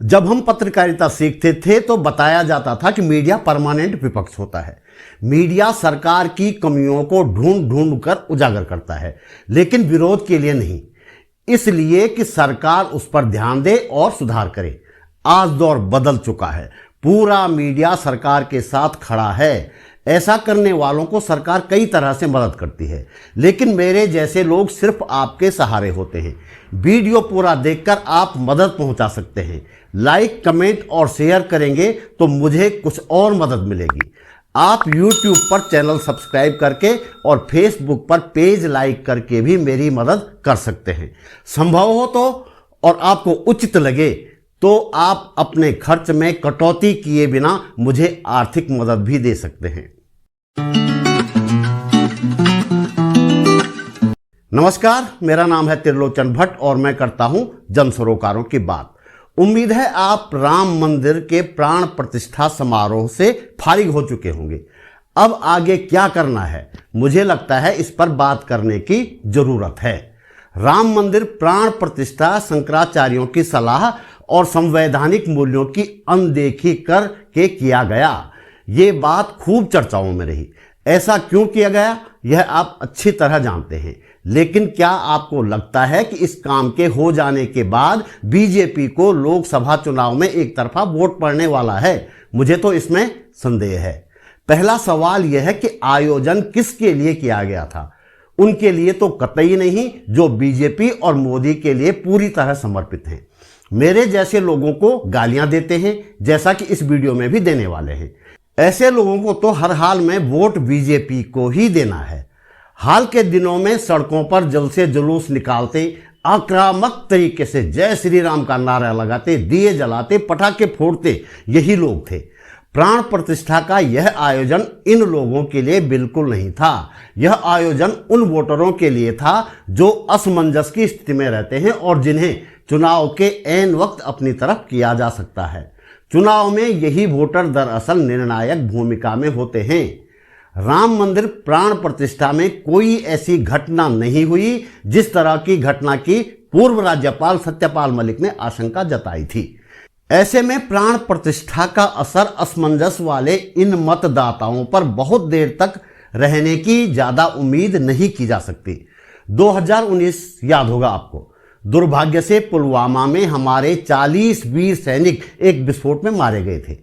जब हम पत्रकारिता सीखते थे तो बताया जाता था कि मीडिया परमानेंट विपक्ष होता है। मीडिया सरकार की कमियों को ढूंढ ढूंढ कर उजागर करता है, लेकिन विरोध के लिए नहीं, इसलिए कि सरकार उस पर ध्यान दे और सुधार करे। आज दौर बदल चुका है, पूरा मीडिया सरकार के साथ खड़ा है। ऐसा करने वालों को सरकार कई तरह से मदद करती है, लेकिन मेरे जैसे लोग सिर्फ आपके सहारे होते हैं। वीडियो पूरा देखकर आप मदद पहुंचा सकते हैं। लाइक, कमेंट और शेयर करेंगे तो मुझे कुछ और मदद मिलेगी। आप YouTube पर चैनल सब्सक्राइब करके और Facebook पर पेज लाइक करके भी मेरी मदद कर सकते हैं। संभव हो तो और आपको उचित लगे तो आप अपने खर्च में कटौती किए बिना मुझे आर्थिक मदद भी दे सकते हैं। नमस्कार, मेरा नाम है त्रिलोचन भट्ट और मैं करता हूं जन सरोकारों की बात। उम्मीद है आप राम मंदिर के प्राण प्रतिष्ठा समारोह से फारिग हो चुके होंगे। अब आगे क्या करना है, मुझे लगता है इस पर बात करने की जरूरत है। राम मंदिर प्राण प्रतिष्ठा शंकराचार्यों की सलाह और संवैधानिक मूल्यों की अनदेखी करके किया गया। ये बात खूब चर्चाओं में रही। ऐसा क्यों किया गया यह आप अच्छी तरह जानते हैं, लेकिन क्या आपको लगता है कि इस काम के हो जाने के बाद बीजेपी को लोकसभा चुनाव में एक तरफा वोट पड़ने वाला है? मुझे तो इसमें संदेह है। पहला सवाल यह है कि आयोजन किसके लिए किया गया था? उनके लिए तो कतई नहीं जो बीजेपी और मोदी के लिए पूरी तरह समर्पित हैं। मेरे जैसे लोगों को गालियां देते हैं, जैसा कि इस वीडियो में भी देने वाले हैं। ऐसे लोगों को तो हर हाल में वोट बीजेपी को ही देना है। हाल के दिनों में सड़कों पर जलसे जुलूस निकालते, आक्रामक तरीके से जय श्री राम का नारा लगाते, दिए जलाते, पटाखे फोड़ते यही लोग थे। प्राण प्रतिष्ठा का यह आयोजन इन लोगों के लिए बिल्कुल नहीं था। यह आयोजन उन वोटरों के लिए था जो असमंजस की स्थिति में रहते हैं और जिन्हें चुनाव के ऐन वक्त अपनी तरफ किया जा सकता है। चुनाव में यही वोटर दरअसल निर्णायक भूमिका में होते हैं। राम मंदिर प्राण प्रतिष्ठा में कोई ऐसी घटना नहीं हुई जिस तरह की घटना की पूर्व राज्यपाल सत्यपाल मलिक ने आशंका जताई थी। ऐसे में प्राण प्रतिष्ठा का असर असमंजस वाले इन मतदाताओं पर बहुत देर तक रहने की ज्यादा उम्मीद नहीं की जा सकती। 2019 याद होगा आपको। दुर्भाग्य से पुलवामा में हमारे 40 वीर सैनिक एक विस्फोट में मारे गए थे।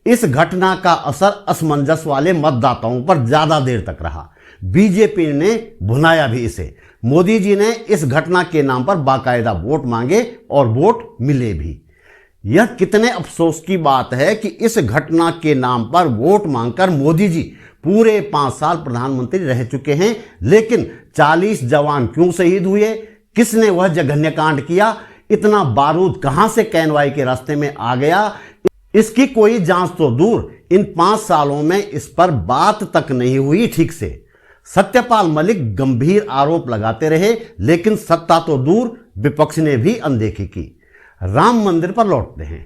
इस घटना का असर असमंजस वाले मतदाताओं पर ज्यादा देर तक रहा। बीजेपी ने भुनाया भी इसे। मोदी जी ने इस घटना के नाम पर बाकायदा वोट मांगे और वोट मिले भी। यह कितने अफसोस की बात है कि इस घटना के नाम पर वोट मांगकर मोदी जी पूरे 5 साल प्रधानमंत्री रह चुके हैं, लेकिन 40 जवान क्यों शहीद हुए? किसने वह जघन्य कांड किया? इतना बारूद कहां से कैनवाई के रास्ते में आ गया? इसकी कोई जांच तो दूर, इन 5 सालों में इस पर बात तक नहीं हुई ठीक से। सत्यपाल मलिक गंभीर आरोप लगाते रहे, लेकिन सत्ता तो दूर, विपक्ष ने भी अनदेखी की। राम मंदिर पर लौटते हैं।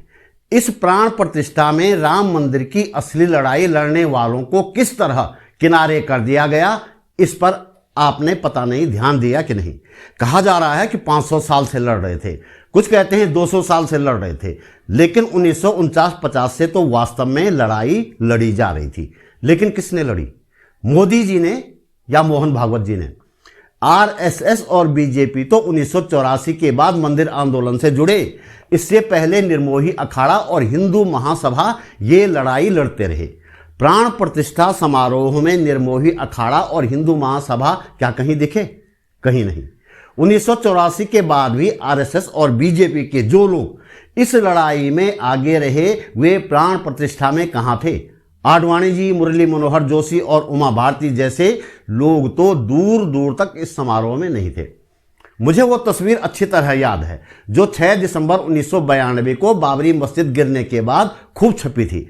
इस प्राण प्रतिष्ठा में राम मंदिर की असली लड़ाई लड़ने वालों को किस तरह किनारे कर दिया गया, इस पर आपने पता नहीं ध्यान दिया कि नहीं। कहा जा रहा है कि 500 साल से लड़ रहे थे, कुछ कहते हैं 200 साल से लड़ रहे थे, लेकिन 1949-50 से तो वास्तव में लड़ाई लड़ी जा रही थी। लेकिन किसने लड़ी? मोदी जी ने या मोहन भागवत जी ने? आरएसएस और बीजेपी तो 1984 के बाद मंदिर आंदोलन से जुड़े। इससे पहले निर्मोही अखाड़ा और हिंदू महासभा ये लड़ाई लड़ते रहे। प्राण प्रतिष्ठा समारोह में निर्मोही अखाड़ा और हिंदू महासभा क्या कहीं दिखे? कहीं नहीं। 1984 के बाद भी आरएसएस और बीजेपी के जो लोग इस लड़ाई में आगे रहे, वे प्राण प्रतिष्ठा में कहां थे? आडवाणी जी, मुरली मनोहर जोशी और उमा भारती जैसे लोग तो दूर दूर तक इस समारोह में नहीं थे। मुझे वो तस्वीर अच्छी तरह याद है जो 6 दिसंबर 1992 को बाबरी मस्जिद गिरने के बाद खूब छपी थी।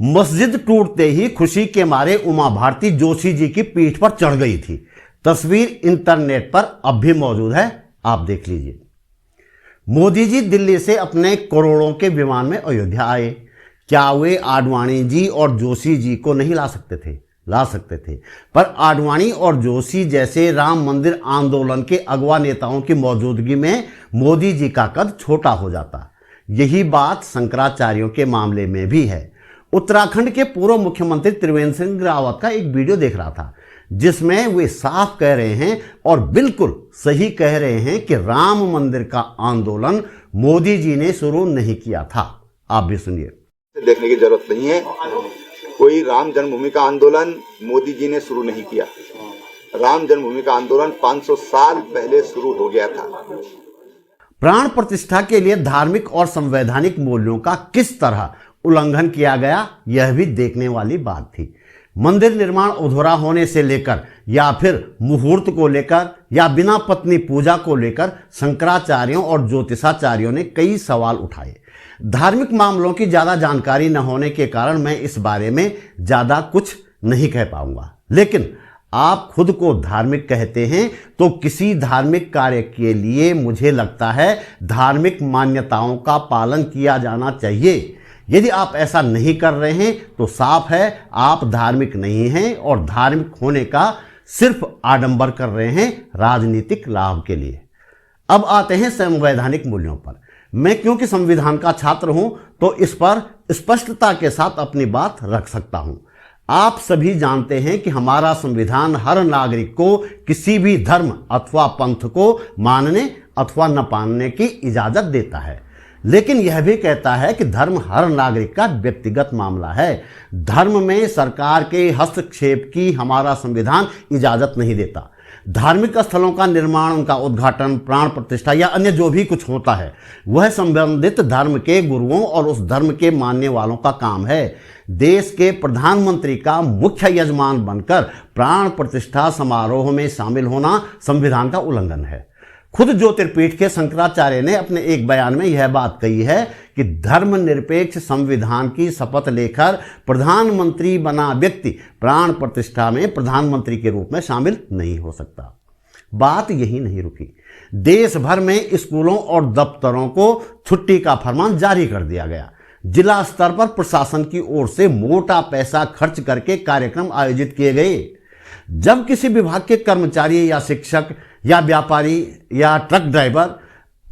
मस्जिद टूटते ही खुशी के मारे उमा भारती जोशी जी की पीठ पर चढ़ गई थी। तस्वीर इंटरनेट पर अब भी मौजूद है, आप देख लीजिए। मोदी जी दिल्ली से अपने करोड़ों के विमान में अयोध्या आए। क्या वे आडवाणी जी और जोशी जी को नहीं ला सकते थे? ला सकते थे, पर आडवाणी और जोशी जैसे राम मंदिर आंदोलन के अगवा नेताओं की मौजूदगी में मोदी जी का कद छोटा हो जाता। यही बात शंकराचार्यों के मामले में भी है। उत्तराखंड के पूर्व मुख्यमंत्री त्रिवेंद्र सिंह रावत का एक वीडियो देख रहा था जिसमें वे साफ कह रहे हैं और बिल्कुल सही कह रहे हैं कि राम मंदिर का आंदोलन मोदी जी ने शुरू नहीं किया था। आप भी सुनिए। देखने की जरूरत नहीं है, कोई राम जन्मभूमि का आंदोलन मोदी जी ने शुरू नहीं किया। राम जन्मभूमि का आंदोलन 500 साल पहले शुरू हो गया था। प्राण प्रतिष्ठा के लिए धार्मिक और संवैधानिक मूल्यों का किस तरह उल्लंघन किया गया, यह भी देखने वाली बात थी। मंदिर निर्माण अधूरा होने से लेकर या फिर मुहूर्त को लेकर या बिना पत्नी पूजा को लेकर शंकराचार्यों और ज्योतिषाचार्यों ने कई सवाल उठाए। धार्मिक मामलों की ज़्यादा जानकारी न होने के कारण मैं इस बारे में ज़्यादा कुछ नहीं कह पाऊंगा, लेकिन आप खुद को धार्मिक कहते हैं तो किसी धार्मिक कार्य के लिए मुझे लगता है धार्मिक मान्यताओं का पालन किया जाना चाहिए। यदि आप ऐसा नहीं कर रहे हैं तो साफ है आप धार्मिक नहीं हैं और धार्मिक होने का सिर्फ आडंबर कर रहे हैं राजनीतिक लाभ के लिए। अब आते हैं संवैधानिक मूल्यों पर। मैं क्योंकि संविधान का छात्र हूं तो इस पर स्पष्टता के साथ अपनी बात रख सकता हूं। आप सभी जानते हैं कि हमारा संविधान हर नागरिक को किसी भी धर्म अथवा पंथ को मानने अथवा न मानने की इजाजत देता है, लेकिन यह भी कहता है कि धर्म हर नागरिक का व्यक्तिगत मामला है। धर्म में सरकार के हस्तक्षेप की हमारा संविधान इजाजत नहीं देता। धार्मिक स्थलों का निर्माण, उनका उद्घाटन, प्राण प्रतिष्ठा या अन्य जो भी कुछ होता है वह संबंधित धर्म के गुरुओं और उस धर्म के मानने वालों का काम है। देश के प्रधानमंत्री का मुख्य यजमान बनकर प्राण प्रतिष्ठा समारोह में शामिल होना संविधान का उल्लंघन है। खुद ज्योतिर्पीठ के शंकराचार्य ने अपने एक बयान में यह बात कही है कि धर्मनिरपेक्ष संविधान की शपथ लेकर प्रधानमंत्री बना व्यक्ति प्राण प्रतिष्ठा में प्रधानमंत्री के रूप में शामिल नहीं हो सकता। बात यही नहीं रुकी। देश भर में स्कूलों और दफ्तरों को छुट्टी का फरमान जारी कर दिया गया। जिला स्तर पर प्रशासन की ओर से मोटा पैसा खर्च करके कार्यक्रम आयोजित किए गए। जब किसी विभाग के कर्मचारी या शिक्षक या व्यापारी या ट्रक ड्राइवर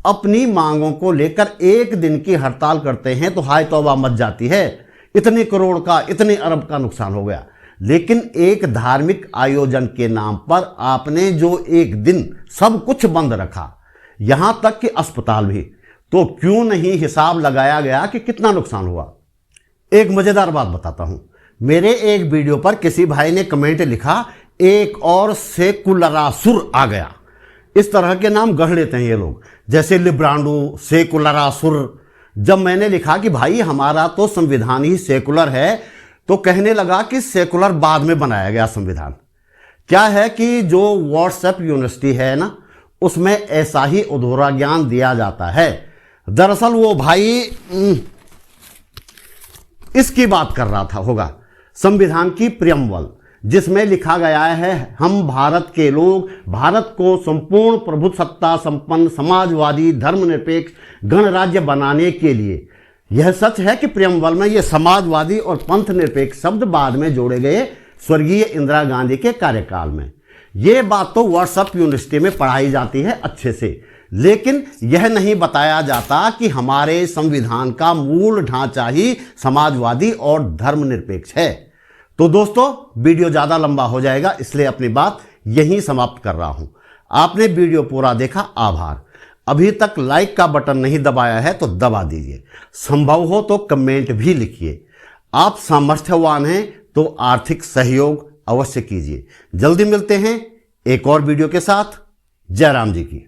अपनी मांगों को लेकर एक दिन की हड़ताल करते हैं तो हाय तौबा मच जाती है, इतने करोड़ का, इतने अरब का नुकसान हो गया। लेकिन एक धार्मिक आयोजन के नाम पर आपने जो एक दिन सब कुछ बंद रखा, यहां तक कि अस्पताल भी, तो क्यों नहीं हिसाब लगाया गया कि कितना नुकसान हुआ। एक मजेदार बात बताता हूं। मेरे एक वीडियो पर किसी भाई ने कमेंट लिखा, एक और सेकुलरासुर आ गया। इस तरह के नाम गढ़ लेते हैं ये लोग, जैसे लिब्रांडो, सेकुलरासुर। जब मैंने लिखा कि भाई हमारा तो संविधान ही सेकुलर है, तो कहने लगा कि सेकुलर बाद में बनाया गया संविधान। क्या है कि जो व्हाट्सएप यूनिवर्सिटी है ना, उसमें ऐसा ही अधूरा ज्ञान दिया जाता है। दरअसल वो भाई इसकी बात कर रहा था होगा, संविधान की प्रियम्बल, जिसमें लिखा गया है हम भारत के लोग भारत को संपूर्ण प्रभुसत्ता संपन्न समाजवादी धर्मनिरपेक्ष गणराज्य बनाने के लिए। यह सच है कि प्रियम्बल में ये समाजवादी और पंथ निरपेक्ष शब्द बाद में जोड़े गए स्वर्गीय इंदिरा गांधी के कार्यकाल में। ये बात तो व्हाट्सएप यूनिवर्सिटी में पढ़ाई जाती है अच्छे से, लेकिन यह नहीं बताया जाता कि हमारे संविधान का मूल ढांचा ही समाजवादी और धर्मनिरपेक्ष है। तो दोस्तों, वीडियो ज़्यादा लंबा हो जाएगा, इसलिए अपनी बात यहीं समाप्त कर रहा हूं। आपने वीडियो पूरा देखा, आभार। अभी तक लाइक का बटन नहीं दबाया है तो दबा दीजिए। संभव हो तो कमेंट भी लिखिए। आप सामर्थ्यवान हैं तो आर्थिक सहयोग अवश्य कीजिए। जल्दी मिलते हैं एक और वीडियो के साथ। जय राम जी की।